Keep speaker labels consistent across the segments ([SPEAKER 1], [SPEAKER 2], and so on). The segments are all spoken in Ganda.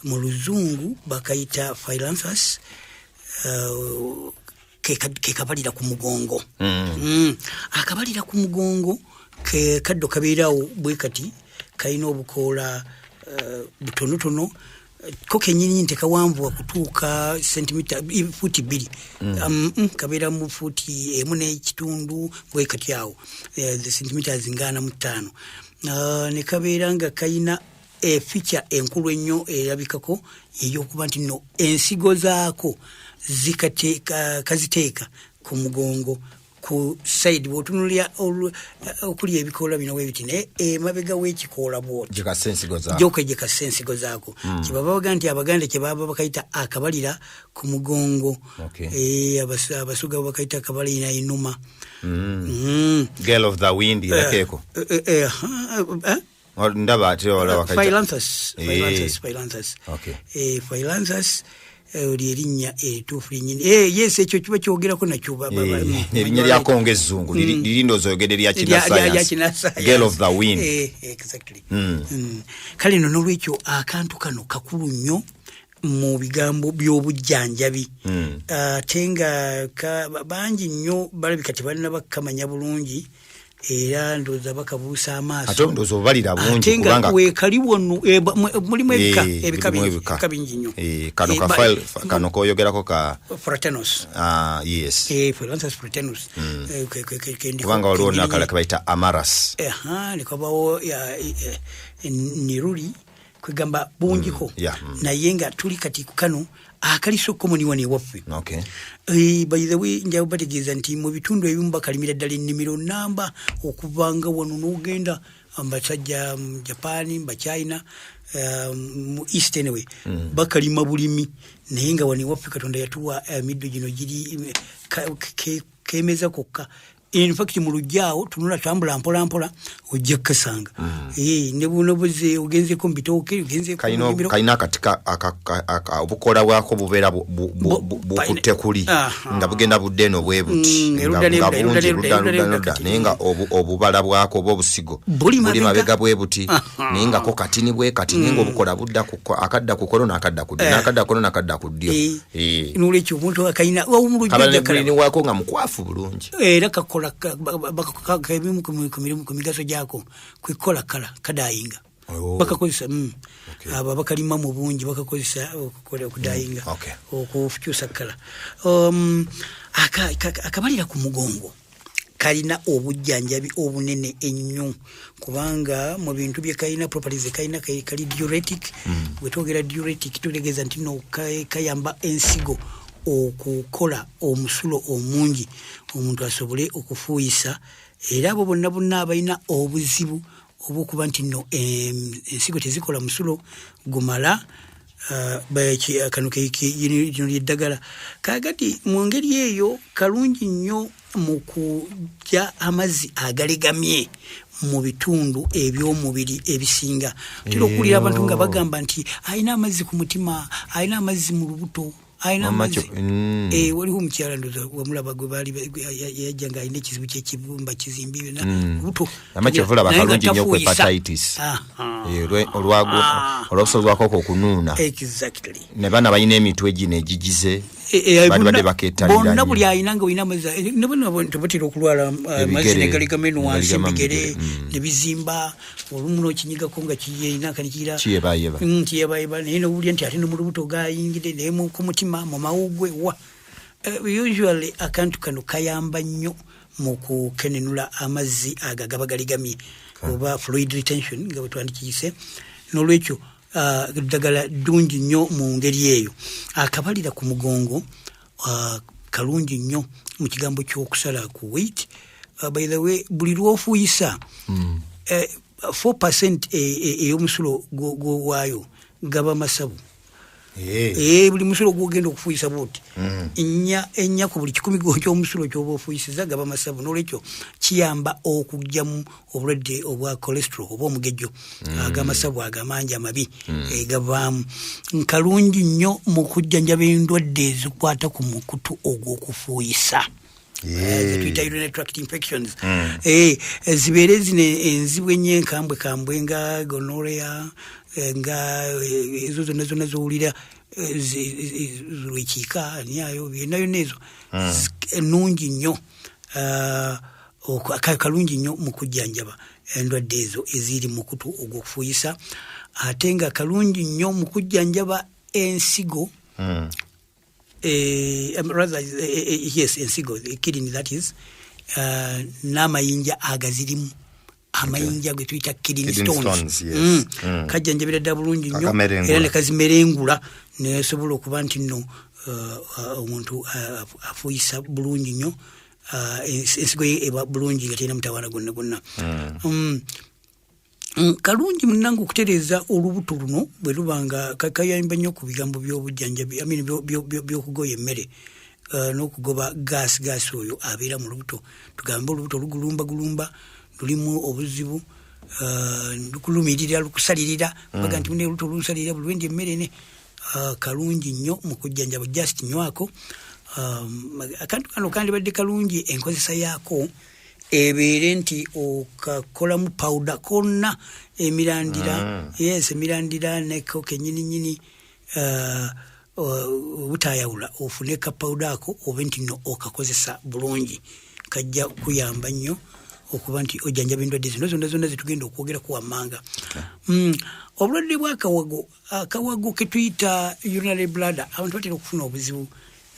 [SPEAKER 1] mu luzungu bakayita phyllanthus ke kabalira ku mugongo. Akabalira ku mugongo ke kaddo kabeerawo bwe kati kalina obukoola butonotono ko kenyini ntekawanvu okutuuka centimeter futi 2 kabeera mu futi emu n'ekitundu bwe kati awo the centimeters ngana mu 5 ne kabeera nga kayina feature enkulu ennyo erabikako eyokuba nti no ensigo zaako kaziteeka ku mugongo ku side botunulya okuli ebikoola bino webiti ne mabega w'ekikoola bwoti jeka sensigo zaako kibaba baganti abaganda kibaba bakayita akabalira ku mugongo. Abasuga bakayita akabalira inuma.
[SPEAKER 2] Girl of the wind yakeko ndaba ati wala wakayita
[SPEAKER 1] phyllanthus. Phyllanthus erinnya etuufu linnyini yes ekyo kiba kyogerako nakyo
[SPEAKER 2] erinnya lyako ng'ezzungu lirindozo yogere lya kinascience girl of the wind
[SPEAKER 1] exactly. Kale no n'olwekyo akantu kano kakulu nnyo mu bigambo by'obujjanjabi ate nga bangi nnyo balabika tebalina bakamanya bulungi era ndoza bakabuusa amaaso
[SPEAKER 2] ate ndozo balira bungi
[SPEAKER 1] kubanga wekaliwo mulimu ebika bingi nnyo
[SPEAKER 2] kano koyogerako ka
[SPEAKER 1] Fraternus.
[SPEAKER 2] Yes
[SPEAKER 1] Phyllanthus Fraternus
[SPEAKER 2] kubanga waliwo nakala kabayita Amarus
[SPEAKER 1] nekabawo niruli kwegamba bungiko naye nga tuli kati kano akalisoko muni waffe. By the way njawo bategeeza nti mu bitundu ebimu bakalimira ddala ennimiro namba okuvanga wano n'ogenda ambasajja mu Japan ba China mu East anyway bakalima bulimi naye nga wano waffe Katonda yatuwa middo gino giri kemeza kokka. In fact mu lujjaawo tunula tambula mpola ojja kasanga ne bunobuze ugenze ko mbitooke ugenze ko
[SPEAKER 2] kayina katika obukola bwako bubeera bukutte kuli nga bugenda buddeno bwebuti nga bulungi naye nga obubala bwako obusigo buli mabega bwebuti naye nga ko katini bwe kati naye nga obukola budda akadda ku kono n'akadda ku ddyo n'akadda kono n'akadda ku ddyo
[SPEAKER 1] n'olwekyo omuntu akayina omulujja
[SPEAKER 2] wako nga mukwafu bulungi
[SPEAKER 1] era kakola bakabimu ku migaso gyako kwikola kala kadayinga bakakozesa aba bakalima mu bungi bakakozesa okukola okudayinga okufukyusa kala. Akabalira ku mugongo kalina obujjanjabi obunene ennyo kubanga mu bintu bye kalina properties kalina kali diuretic. Wetwogera diuretic tutegeeza nti no kayamba ensigo okukola omusulo omungi omuntu asobole okufuuyisa era abo bonna abalina obuzibu obwokuba nti no ensigo tezikola musulo gumala kano kino lyeddagala kaagati mu ngeri eyo kalungi nnyo mu kujja amazzi agalegamye mu bitundu eby'omubiri ebisinga. Tera okuwulira abantu nga bagamba nti alina amazzi ku mutima alina amazzi mu lubuto alina amazzi waliwo omukyala ndoza wamulaba gwe baali yajja nga alina ekizibu ky'ekibumba kizimbibwe buto
[SPEAKER 2] amakyevula bakalungi nnyo ku hepatitis olw'okusobozwako okunuuna ne bana balina emitwe gino egigize badde bakeetalira
[SPEAKER 1] bonna buli ayina nga olina amazzi tebatera okulwala amazzi negalegamenu wansi ebigere ne bizimba olumu n'okinyigako nga kiyina kanikira kiyebayeba naye n'owulira nti ate no mu lubuto gayingire naye ku mutima mu mawugwe usually akantu kano kayamba nnyo mu kukenenula amazzi agaba galigamye oba fluid retention nga bwetwandikiyise n'olwekyo ddagala ddungi nnyo mu ngeri eyo. Akabalira ku mugongo kalungi nnyo mu kigambo ky'okusala ku weight. By the way buli lw'ofuuyisa 4% ey'omusulo gw'owaayo gaba masabu. Buli musulo gwogenda okufuuyisa bwoti ennya ku buli 10 ky'omusulo ky'oba ofuyisiza gaba masabu n'olwekyo kiyamba okugyamu obulwadde obwa cholesterol oba omugejjo agamasabu agamangi amabi gavaamu. Nkalungi nnyo mu kujjanjaba endwadde ezikwata ku mukutu ogw'okufuuyisa tuyita urinary tract infections zibeere zino enzibu ennyo enkambwe nga gonorrhea nga ezo zonna zowulira lwekiika nyayo byenayo nezo ennungi nnyo kalungi nnyo mu kujjanjaba endwadde ezo eziri mu kutu ogw'okufuuyisa ate nga kalungi nnyo mu kujjanjaba ensigo ensigo kidney that is n'amayinja agazirimu amayinja ge tuyita kidney stones kajjanjabira ddala bulungi nnyo era ne kazimerengula nesobola okuba nti nno omuntu afuuyisa bulungi nnyo ensigo ye eba bulungi nga terina mutawaana gonna kalungi munnange okutereeza olubuto luno bwe luba nga kayamba nnyo ku bigambo by'obujjanjabi by'okugoya emmere n'okugoba gaasi oyo abeera mu lubuto tugambe olubuto lugulumba lulimu obuzibu lukulumirira lukusalirira baga nti mune olubuto lulusalirira buli lwendi emmere ne kalungi nnyo mu kujjanjaba just nywako akantu kano kandibadde kalungi enkozesa yaako ebeere nti okakolamu powder konna emirandira emirandira neko kenyininyini obutayawula ofune ka powder ako obe nti no okakozesa bulungi kajja kuyamba nnyo okuba nti ojjanjaba endwadde zino zonna zetugenda okwogera kuwammanga obulwadde bw'akawago akawago ketuyita urinary bladder abantu batera okufuna obuzibu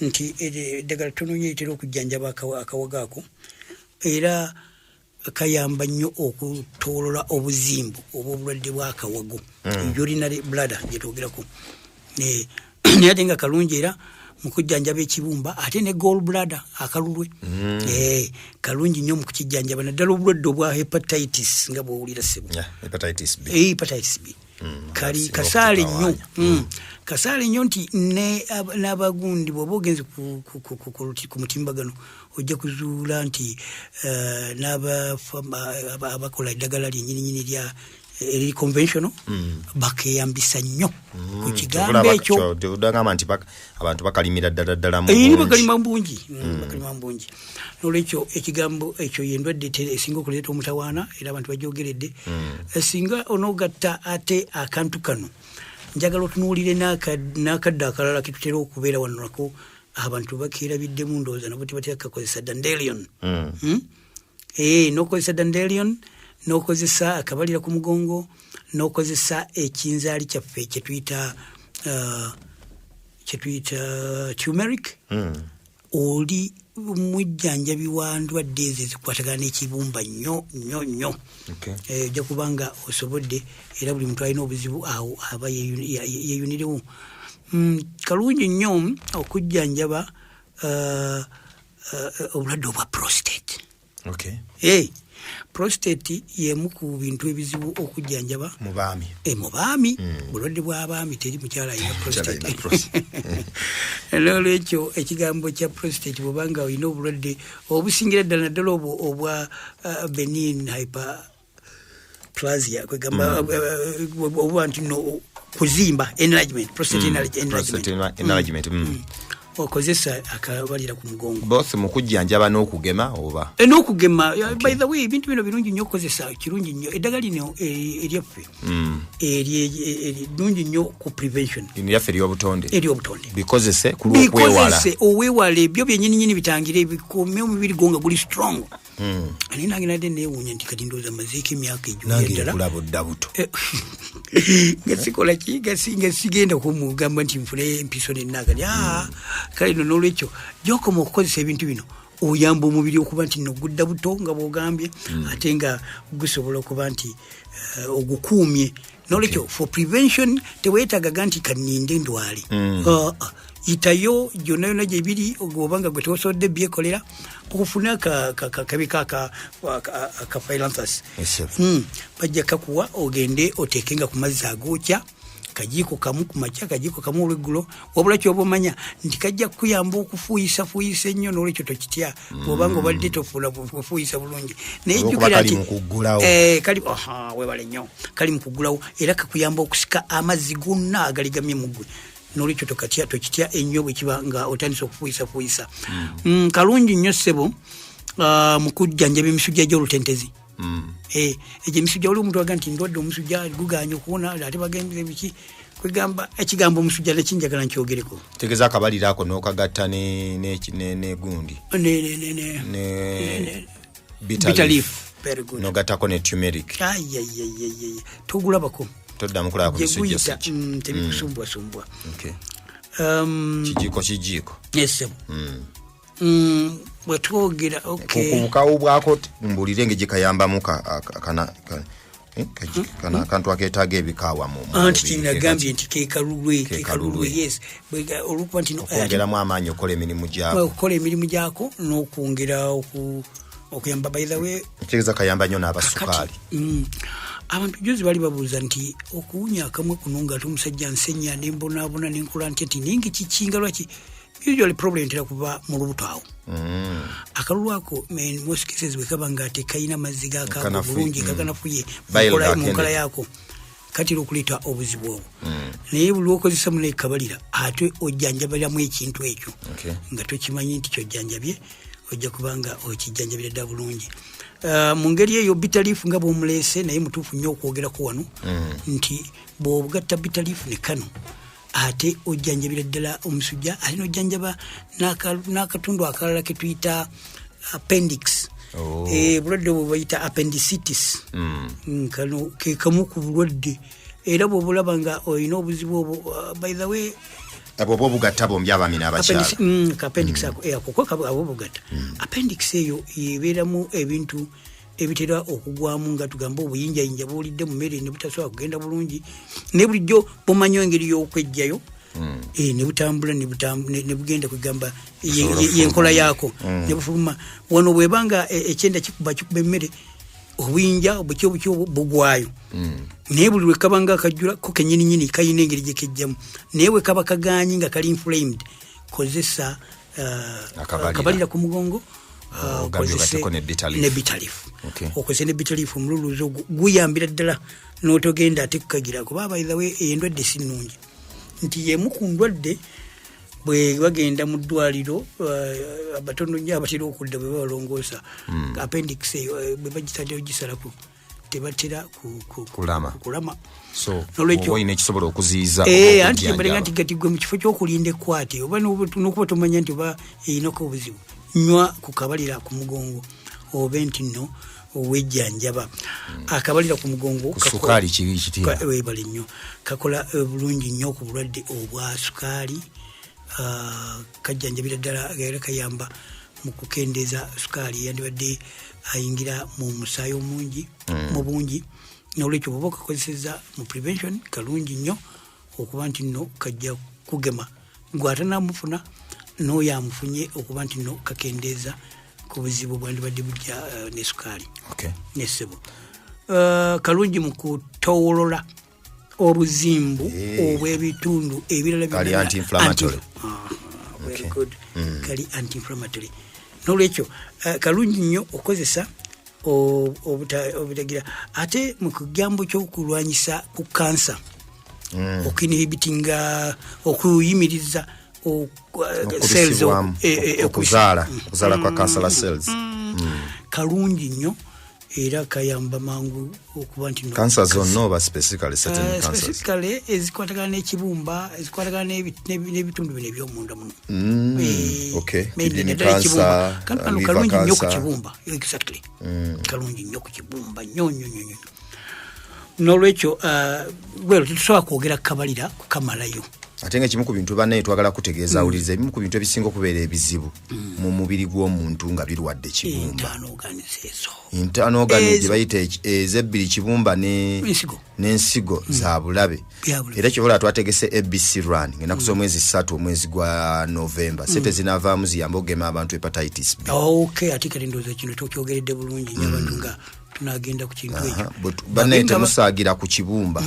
[SPEAKER 1] nti eddagala ttono nnyo litera okujjanjaba akawago ako era kayamba nnyo okutoolola obuzimbu obw'obulwadde bw'akawago urinary bladder gyetwogerako naye ate nga kalungi era mu kujjanjaba ekibumba ate ne gall bladder akalulwe kalungi nnyo mu kukijjanjaba naddala obulwadde obwa hepatitis nga bwowulira ssebo hepatitis B kali kasaale nnyo kasaale nnyo nti n'abagundi bw'oba ogenze ku mutimbagano ojja kuzuula nti abakola eddagala lyennyininyini eri conventional bakeyambisa nnyo ku kigambo ekyo
[SPEAKER 2] ogamba nti abantu bakalimira ddala
[SPEAKER 1] bakalima mbungi n'olwekyo ekigambo ekyo yendwadde esinga okuleeta omutawaana era abantu bagyogeredde singa onoogatta ate akantu kano njagala otunuulire n'akadde akalala ketutera okubeera wano nako abantu bakeerabiddemu ndowooza nabo tebatera kakozesa dandelion n'okozesa dandelion n'okozesa akabalira ku mugongo n'okozesa ekinzaali kyaffe kyetuyita turmeric oli mujjanjabi wa ndwadde ezo ezikwatagana n'ekibumba nnyo ojja kuba nga osobodde era buli muntu alina obuzibu awo aba yeeyunirewo kalungi nnyo okujjanjaba obulwadde obwa prostate prostate yemu ku bintu ebizibu okujjanjaba mu baami bulwadde bw'abaami teri mukyala alina prostate n'olwekyo ekigambo kya prostate bw'obanga olina obulwadde obusingira ddala naddala obwa benign hyperplasia kwegamba obuba nti no kuzimba enlargement prostate enlargement okozesa akabalira ku mugongo
[SPEAKER 2] both mu kujjanjaba n'okugema oba
[SPEAKER 1] n'okugema by the way ebintu bino birungi nnyo okukozesa kirungi nnyo eddagala lino eryaffe nnungi nnyo ku prevention
[SPEAKER 2] lyaffe ery'obutonde bikozese
[SPEAKER 1] oweewala ebyo byennyininyini bitangire bikuume omubiri gwo nga guli strong naye nange nadde neewuunya nti kati ndowooza mazeeko emyaka
[SPEAKER 2] ejokulabudda buto
[SPEAKER 1] nga sikola ki nga sigenda kumugamba nti nfune empiso nennagali kale no n'olwekyo gyokoma okukozesa ebintu bino oyamba omubiri okuba nti nogudda buto nga bwogambye ate nga gusobola okuba nti ogukuumye n'olwekyo for prevention teweetagaga nti kaninde ndwale yitayo gyonna yonna gyebiri obanga gwe tosobodde byekolera okufuna akabi akapailanthus bajja kakuwa ogende oteekenga ku mazzi agookya kajiiko kamu ku makya kajiiko kamu olweggulo wabula kyoba omanya nti kajja kukuyamba okufuuyisa ennyo n'olwekyo tokitya bw'obanga obadde tofuna kufuuyisa bulungi naye jjukira nti weebale nnyo kali mu kuggulawo era kakuyamba okusika amazzi gonna agaligamye mu ggwe n'olwekyo tokitya ennyo bwe kiba nga otandisa okufuuyisa kalungi nnyo ssebo mu kujjanjaba emisujja gy'olutentezi emisujja wali omuntu waga nti ndwadde omusujja guganya okuwona ate bagenze biki kwegamba ekigambo omusujja nekinjagala nkyogereko
[SPEAKER 2] tegeza akabalira ako n'okagatta ne gundi ne bitter leaf n'ogattako ne turmeric
[SPEAKER 1] togulabako
[SPEAKER 2] toddamu kulaba ku misujja
[SPEAKER 1] tebikusumbwasumbwa
[SPEAKER 2] kijiiko
[SPEAKER 1] yes bwetwogera
[SPEAKER 2] kubukawo bwako mbulire engeri kayambamu akantu akeetaaga ebikaawa
[SPEAKER 1] anti kinagambye nti kekalulwe yes olukuba nti
[SPEAKER 2] okwongeramu amaanyi okukola
[SPEAKER 1] emirimu gyako n'okwongera okuyamba by the way
[SPEAKER 2] kitegeeza kayamba nnyo n'abasukaali
[SPEAKER 1] abantu juzi bali babuuza nti okuwunya akamwe kuno nga ate omusajja nsenya nembonaabona nenkola nti ati ninge kikinga lwaki usually problem entera kuba mu lubuto awo akalulu ako most cases bwekaba nga tekayina mazzi gakaako bulungi kakanafuye mu nkola yaako katera okuleeta obuzibu obwo naye buli okozesa muno ekabalira ate ojjanjabaliramu ekintu ekyo nga tokimanyi nti kyojjanjabye ojja kubanga okijjanjabira dda bulungi mu ngeri eyo bitalifu nga bw'omuleese naye mutuufu nnyo okwogerako wano nti bw'obugatta bitalifu ne kano ate ojjanjabira ddala omusujja ate n'ojjanjaba n'akatundu akalala ke tuyita appendix bulwadde bwe bayita appendicitis kano ke kamu ku bulwadde era bw'obulaba nga olina obuzibu obwo by the way
[SPEAKER 2] abo bobugatta bombi abami n'abakyala
[SPEAKER 1] appendix ako abobugatta appendix eyo yebeeramu ebintu ebitera okugwamu nga tugamba obuyinjayinja bwolidde mu mmere ne butasobola kugenda bulungi ne bulijjo bumanyi engeri y'okwejjayo ne butambula ne bugenda kugamba yenkola yaako ne bufuluma wano bwebanga ekyenda kikuba emmere obuyinja obuki bugwayo naye buli lwekaba nga akajjula ko kenyininyini kayina engeri gyekejjamu naye bwekaba kaganyi nga kali inflamed kozesa akabalira ku mugongo ne bitalifu okozesa ne bitalifu omululuuzo guyambira ddala n'otogenda ate kukagira kuba by the way endwadde si nnungi nti yemu ku ndwadde bwe bagenda mu ddwaliro abatono nnyo abatera okudda bwe babalongoosa appendix eyo bwe bagitaddeyo gisalaku tebatera kulama
[SPEAKER 2] olina ekisobola okuziyiza
[SPEAKER 1] anti kimbalenga nti gati gwe mu kifo ky'okulinda ekwate oba n'okuba tomanya nti oba eyinako obuzibu nywa kukabalira ku mugongo obe nti nno owejjanjaba akabalira ku mugongo
[SPEAKER 2] sukaali kibi kitira
[SPEAKER 1] webale nnyo kakola bulungi nnyo ku bulwadde obwa sukaali kajjanjabira ddala era kayamba mu kukendeeza sukaali yandibadde ayingira mu musaayi omungi mu bungi n'olwekyo bwoba okakozeseza mu prevention kalungi nnyo okuba nti nno kajja kugema gwatanamufuna n'oyo amufunye okuba nti nno kakendeeza ku buzibu bwandibadde bujja ne sukaali n'essebo kalungi mu kutowolola obuzimbu obw'ebitundu ebirala
[SPEAKER 2] kali anti-inflammatory
[SPEAKER 1] kali anti-inflammatory n'olwekyo kalungi nnyo okozesa obutagira ate mu kigambo ky'okulwanyisa ku kansa okinhibitinga okuyimiriza cells
[SPEAKER 2] okuzaala kwa cancer cells
[SPEAKER 1] kalungi nnyo era kayamba mangu okuba nti
[SPEAKER 2] cancer zonna oba specifically certain cancers
[SPEAKER 1] specifically ezikwatagana n'ekibumba ezikwatagana n'ebitundu bino eby'omunda muno
[SPEAKER 2] kidney cancer
[SPEAKER 1] kano kalungi nnyo ku kibumba exactly kalungi nnyo ku kibumba nnyo n'olwekyo tetusobola kwogera kukabalira kukamalayo
[SPEAKER 2] ate nga kimu ku bintu bannaye twagala kutegeeza awuliriza ebimu ku bintu ebisinga okubeera ebizibu mu mubiri gw'omuntu nga birwadde kibumba internal organs gye bayita ezebbiri kibumba n'ensigo za bulabe era kyobola twategese ABC run ng'ennaku z'omwezi 3 omwezi gwa November sente zinaavaamu ziyamba okugema abantu hepatitis B
[SPEAKER 1] ate kati ndowooza kino tokyogeredde bulungi nnyo abantu nga tunagenda ku kintu ekyo
[SPEAKER 2] bannaye temusaagira ku kibumba